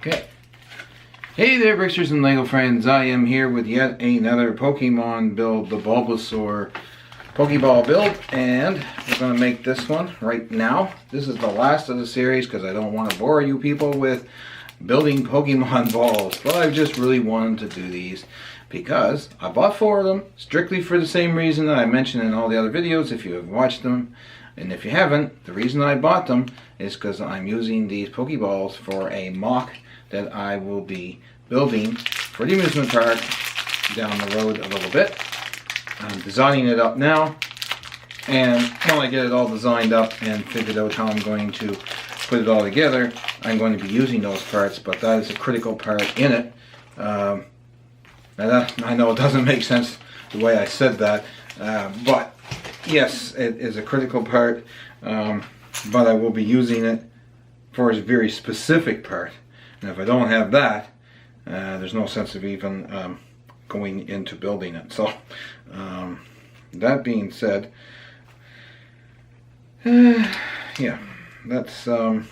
Okay. Hey there, Bricksters and Lego friends. I am here with yet another Pokemon build, the Bulbasaur Pokeball build, and we're going to make this one right now. This is the last of the series because I don't want to bore you people with building Pokemon balls, but I just really wanted to do these because I bought 4 of them strictly for the same reason that I mentioned in all the other videos if you have watched them. And if you haven't, the reason I bought them is because I'm using these Pokeballs for a mock that I will be building for the amusement park down the road a little bit. I'm designing it up now, and when I get it all designed up and figured out how I'm going to put it all together, I'm going to be using those parts, but that is a critical part in it. Now that, I know it doesn't make sense the way I said that, but yes, it is a critical part, but I will be using it for a very specific part. And if I don't have that, there's no sense of even going into building it. So, that being said, yeah, that's I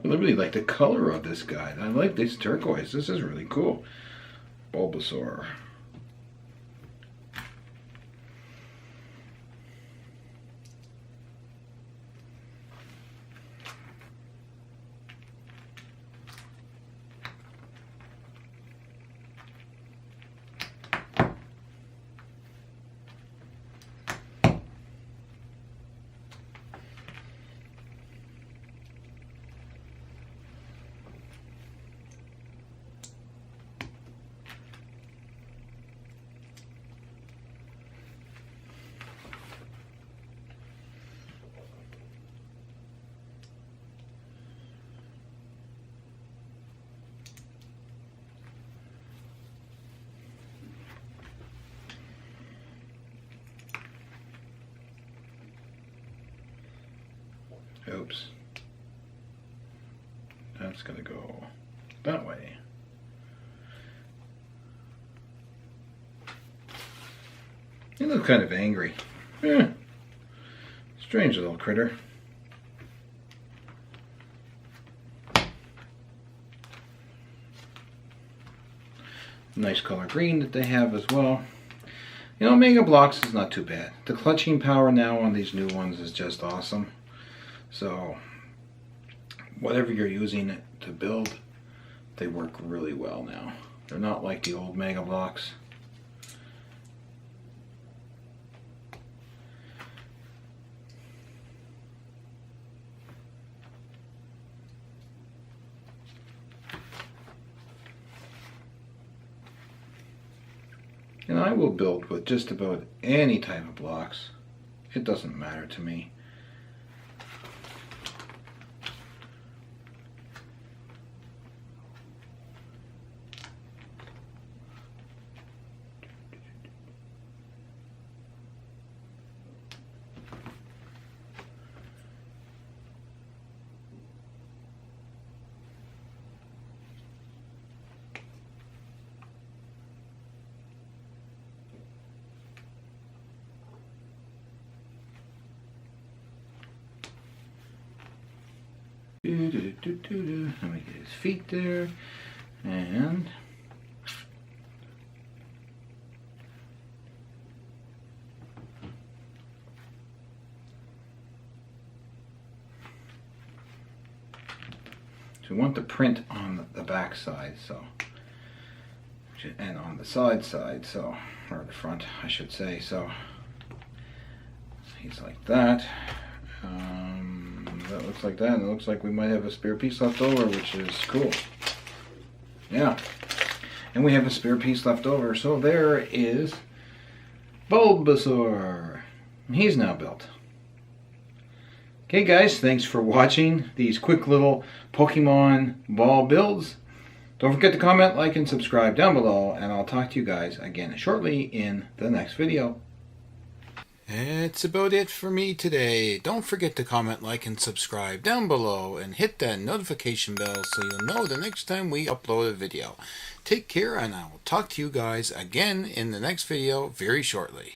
really like the color of this guy. I like this turquoise. This is really cool. Bulbasaur. Oops. That's going to go that way. He looks kind of angry. Yeah. Strange little critter. Nice color green that they have as well. You know, Mega Blocks is not too bad. The clutching power now on these new ones is just awesome. So, whatever you're using it to build, they work really well now. They're not like the old Mega Blocks. And I will build with just about any type of blocks. It doesn't matter to me. Let me get his feet there, and so we want the print on the back side, so, and on the side, so, or the front, I should say. So he's like that. That looks like that, and it looks like we might have a spare piece left over, which is cool. Yeah, and we have a spare piece left over, so there is Bulbasaur. He's now built. Okay guys, thanks for watching these quick little Pokemon ball builds. Don't forget to comment, like, and subscribe down below, and I'll talk to you guys again shortly in the next video. That's about it for me today. Don't forget to comment, like, and subscribe down below, and hit that notification bell so you'll know the next time we upload a video. Take care, and I will talk to you guys again in the next video very shortly.